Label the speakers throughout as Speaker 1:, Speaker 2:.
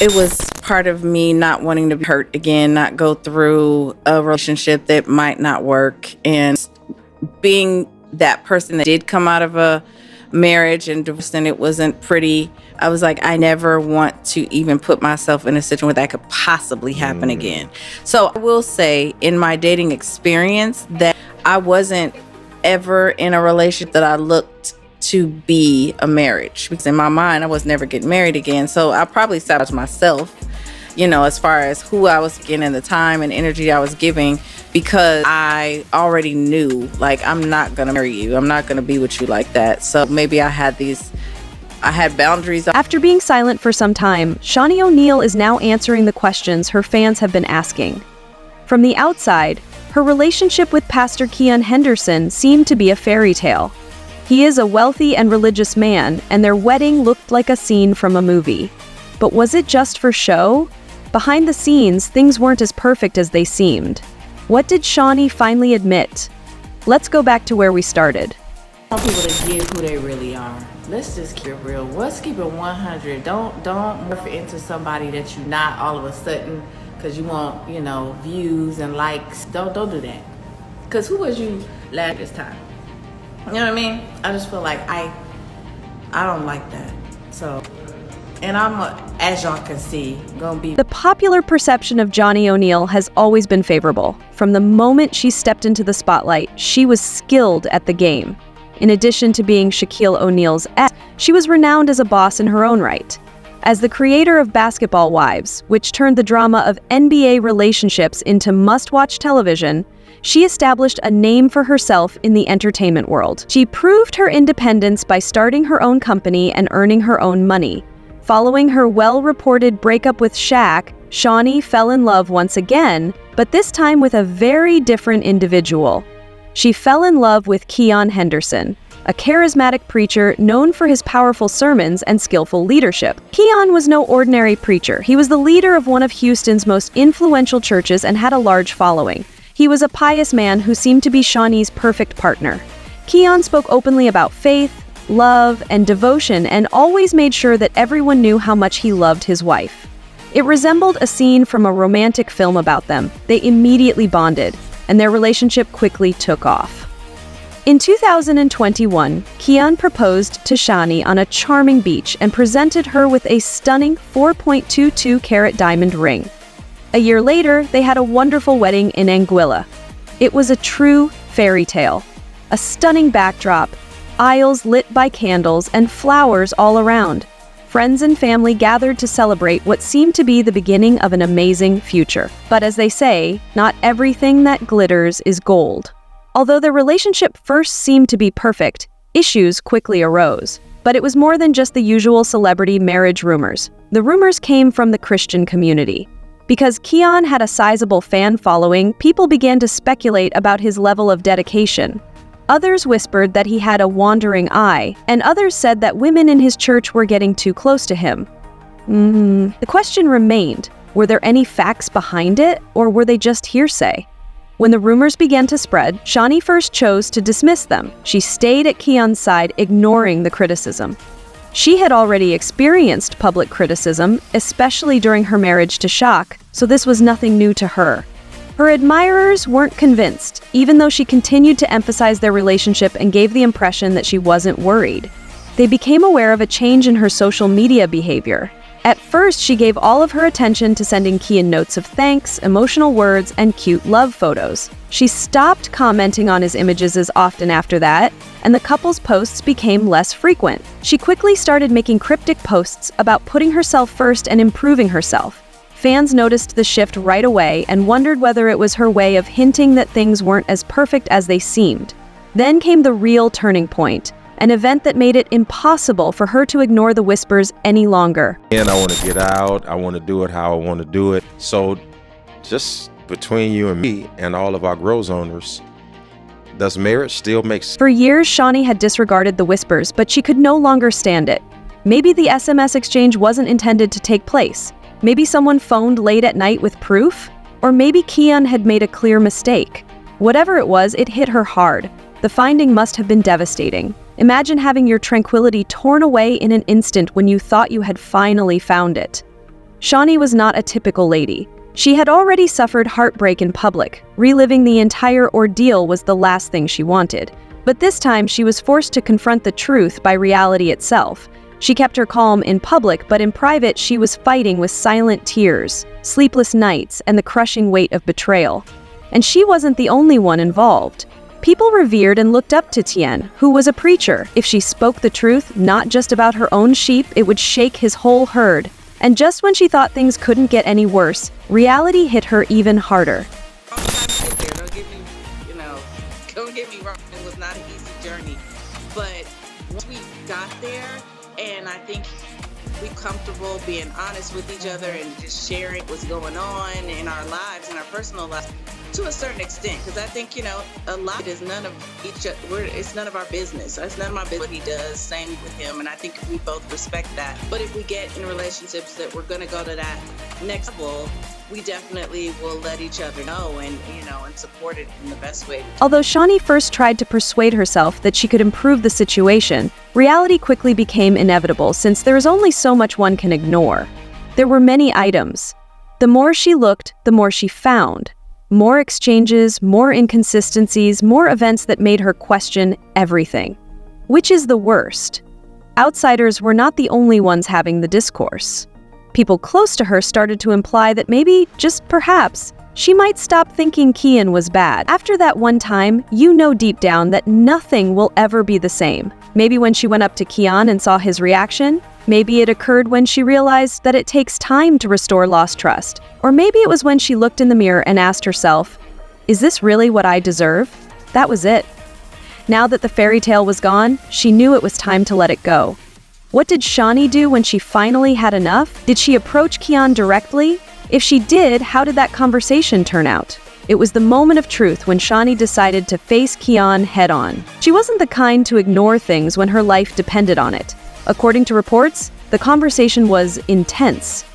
Speaker 1: It was part of me not wanting to be hurt again, not go through a relationship that might not work. And being that person that did come out of a marriage and divorce and it wasn't pretty, I was like, I never want to even put myself in a situation where that could possibly happen again. So I will say in my dating experience that I wasn't ever in a relationship that I looked to be a marriage, because in my mind I was never getting married again. So I probably sabotaged myself, as far as who I was getting and the time and energy I was giving, because I already knew, like, I'm not gonna marry you, I'm not gonna be with you like that. So maybe I had boundaries.
Speaker 2: After being silent for some time, Shaunie O'Neal is now answering the questions her fans have been asking. From the outside, her relationship with Pastor Keon Henderson seemed to be a fairy tale. He is a wealthy and religious man, and their wedding looked like a scene from a movie. But was it just for show? Behind the scenes, things weren't as perfect as they seemed. What did Shaunie finally admit? Let's go back to where we started.
Speaker 1: I want people to give who they really are. Let's just keep it real. Let's keep it 100. Don't morph into somebody that you're not all of a sudden because you want, views and likes. Don't do that. Because who was you last this time? You know what I mean? I just feel like I don't like that. So, and as y'all can see, gonna be.
Speaker 2: The popular perception of Shaunie O'Neal has always been favorable. From the moment she stepped into the spotlight, she was skilled at the game. In addition to being Shaquille O'Neal's ex, she was renowned as a boss in her own right. As the creator of Basketball Wives, which turned the drama of NBA relationships into must-watch television, she established a name for herself in the entertainment world. She proved her independence by starting her own company and earning her own money. Following her well-reported breakup with Shaq, Shaunie fell in love once again, but this time with a very different individual. She fell in love with Keon Henderson, a charismatic preacher known for his powerful sermons and skillful leadership. Keon was no ordinary preacher. He was the leader of one of Houston's most influential churches and had a large following. He was a pious man who seemed to be Shaunie's perfect partner. Keon spoke openly about faith, love, and devotion, and always made sure that everyone knew how much he loved his wife. It resembled a scene from a romantic film about them. They immediately bonded, and their relationship quickly took off. In 2021, Keon proposed to Shaunie on a charming beach and presented her with a stunning 4.22-carat diamond ring. A year later, they had a wonderful wedding in Anguilla. It was a true fairy tale. A stunning backdrop, aisles lit by candles, and flowers all around. Friends and family gathered to celebrate what seemed to be the beginning of an amazing future. But as they say, not everything that glitters is gold. Although their relationship first seemed to be perfect, issues quickly arose. But it was more than just the usual celebrity marriage rumors. The rumors came from the Christian community. Because Keon had a sizable fan following, people began to speculate about his level of dedication. Others whispered that he had a wandering eye, and others said that women in his church were getting too close to him. The question remained, were there any facts behind it, or were they just hearsay? When the rumors began to spread, Shaunie first chose to dismiss them. She stayed at Keon's side, ignoring the criticism. She had already experienced public criticism, especially during her marriage to Shaq, so this was nothing new to her. Her admirers weren't convinced, even though she continued to emphasize their relationship and gave the impression that she wasn't worried. They became aware of a change in her social media behavior. At first, she gave all of her attention to sending Keon notes of thanks, emotional words, and cute love photos. She stopped commenting on his images as often after that, and the couple's posts became less frequent. She quickly started making cryptic posts about putting herself first and improving herself. Fans noticed the shift right away and wondered whether it was her way of hinting that things weren't as perfect as they seemed. Then came the real turning point, an event that made it impossible for her to ignore the whispers any longer.
Speaker 3: And I want to get out. I want to do it how I want to do it. So just between you and me and all of our grows owners, does marriage still make sense?
Speaker 2: For years, Shaunie had disregarded the whispers, but she could no longer stand it. Maybe the SMS exchange wasn't intended to take place. Maybe someone phoned late at night with proof? Or maybe Keon had made a clear mistake. Whatever it was, it hit her hard. The finding must have been devastating. Imagine having your tranquility torn away in an instant when you thought you had finally found it. Shaunie was not a typical lady. She had already suffered heartbreak in public. Reliving the entire ordeal was the last thing she wanted. But this time, she was forced to confront the truth by reality itself. She kept her calm in public, but in private, she was fighting with silent tears, sleepless nights, and the crushing weight of betrayal. And she wasn't the only one involved. People revered and looked up to Tien, who was a preacher. If she spoke the truth, not just about her own sheep, it would shake his whole herd. And just when she thought things couldn't get any worse, reality hit her even harder.
Speaker 1: Don't get me wrong, it was not an easy journey. But once we got there, and I think we're comfortable being honest with each other and just sharing what's going on in our lives, in our personal lives, to a certain extent, because I think, a lot is none of it's none of our business. It's none of my business what he does, same with him, and I think we both respect that. But if we get in relationships that we're going to go to that next level, we definitely will let each other know and support it in the best way.
Speaker 2: Although Shaunie first tried to persuade herself that she could improve the situation, reality quickly became inevitable since there is only so much one can ignore. There were many items. The more she looked, the more she found. More exchanges, more inconsistencies, more events that made her question everything. Which is the worst? Outsiders were not the only ones having the discourse. People close to her started to imply that maybe, just perhaps, she might stop thinking Kian was bad. After that one time, you know deep down that nothing will ever be the same. Maybe when she went up to Kian and saw his reaction, maybe it occurred when she realized that it takes time to restore lost trust. Or maybe it was when she looked in the mirror and asked herself, is this really what I deserve? That was it. Now that the fairy tale was gone, she knew it was time to let it go. What did Shaunie do when she finally had enough? Did she approach Kian directly? If she did, how did that conversation turn out? It was the moment of truth when Shaunie decided to face Kian head-on. She wasn't the kind to ignore things when her life depended on it. According to reports, the conversation was intense.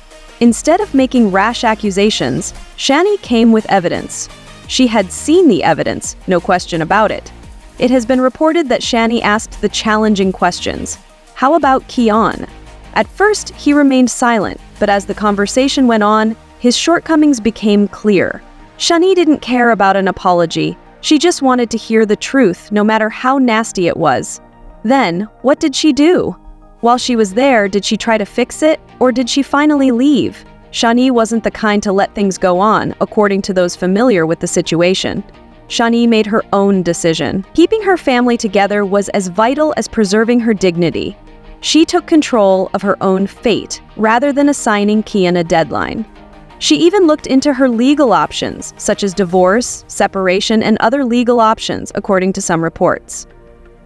Speaker 2: Instead of making rash accusations, Shaunie came with evidence. She had seen the evidence, no question about it. It has been reported that Shaunie asked the challenging questions. How about Kian? At first, he remained silent, but as the conversation went on, his shortcomings became clear. Shaunie didn't care about an apology. She just wanted to hear the truth, no matter how nasty it was. Then, what did she do? While she was there, did she try to fix it, or did she finally leave? Shaunie wasn't the kind to let things go on, according to those familiar with the situation. Shaunie made her own decision. Keeping her family together was as vital as preserving her dignity. She took control of her own fate, rather than assigning Kian a deadline. She even looked into her legal options, such as divorce, separation, and other legal options, according to some reports.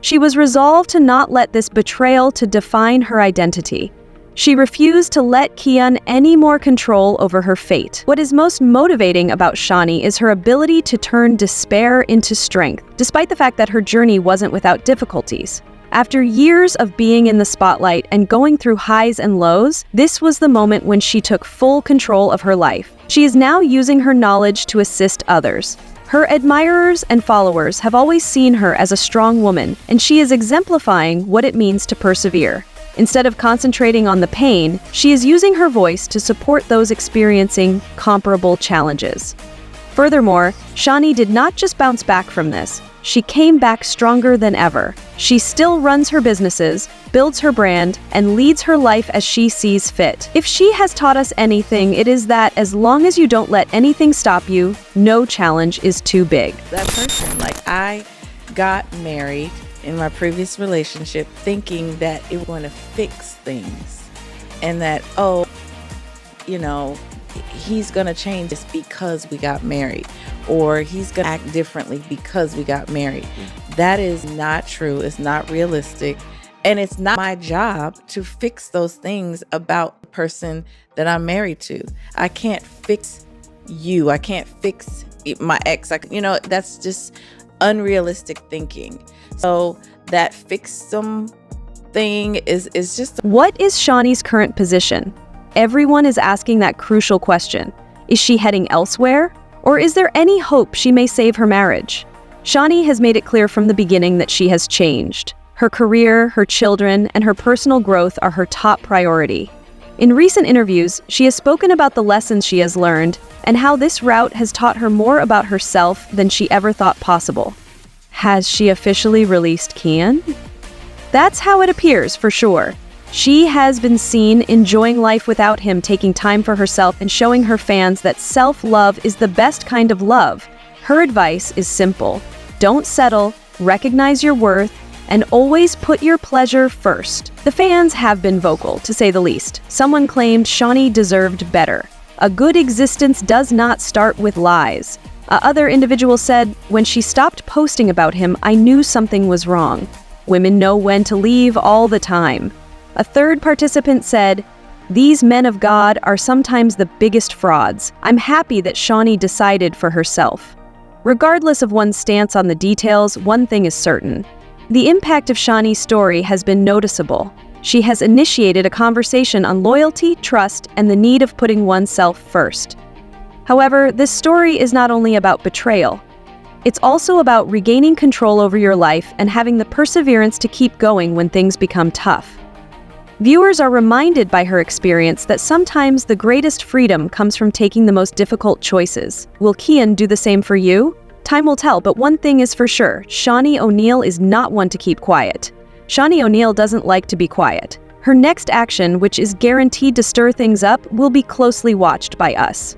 Speaker 2: She was resolved to not let this betrayal to define her identity. She refused to let Kian any more control over her fate. What is most motivating about Shaunie is her ability to turn despair into strength, despite the fact that her journey wasn't without difficulties. After years of being in the spotlight and going through highs and lows, this was the moment when she took full control of her life. She is now using her knowledge to assist others. Her admirers and followers have always seen her as a strong woman, and she is exemplifying what it means to persevere. Instead of concentrating on the pain, she is using her voice to support those experiencing comparable challenges. Furthermore, Shaunie did not just bounce back from this. She came back stronger than ever. She still runs her businesses, builds her brand, and leads her life as she sees fit. If she has taught us anything, it is that as long as you don't let anything stop you, no challenge is too big.
Speaker 1: That person, I got married in my previous relationship thinking that it was going to fix things and that, he's going to change this because we got married, or he's going to act differently because we got married. That is not true. It's not realistic. And it's not my job to fix those things about the person that I'm married to. I can't fix you. I can't fix my ex. That's just unrealistic thinking. So that fixum thing is just...
Speaker 2: What is Shaunie's current position? Everyone is asking that crucial question. Is she heading elsewhere? Or is there any hope she may save her marriage? Shaunie has made it clear from the beginning that she has changed. Her career, her children, and her personal growth are her top priority. In recent interviews, she has spoken about the lessons she has learned and how this route has taught her more about herself than she ever thought possible. Has she officially released Kian? That's how it appears, for sure. She has been seen enjoying life without him, taking time for herself and showing her fans that self-love is the best kind of love. Her advice is simple. Don't settle, recognize your worth, and always put your pleasure first. The fans have been vocal, to say the least. Someone claimed Shaunie deserved better. A good existence does not start with lies. Other individuals said, when she stopped posting about him, I knew something was wrong. Women know when to leave all the time. A third participant said, these men of God are sometimes the biggest frauds. I'm happy that Shaunie decided for herself. Regardless of one's stance on the details, one thing is certain. The impact of Shaunie's story has been noticeable. She has initiated a conversation on loyalty, trust, and the need of putting oneself first. However, this story is not only about betrayal. It's also about regaining control over your life and having the perseverance to keep going when things become tough. Viewers are reminded by her experience that sometimes the greatest freedom comes from taking the most difficult choices. Will Kian do the same for you? Time will tell, but one thing is for sure, Shaunie O'Neal is not one to keep quiet. Shaunie O'Neal doesn't like to be quiet. Her next action, which is guaranteed to stir things up, will be closely watched by us.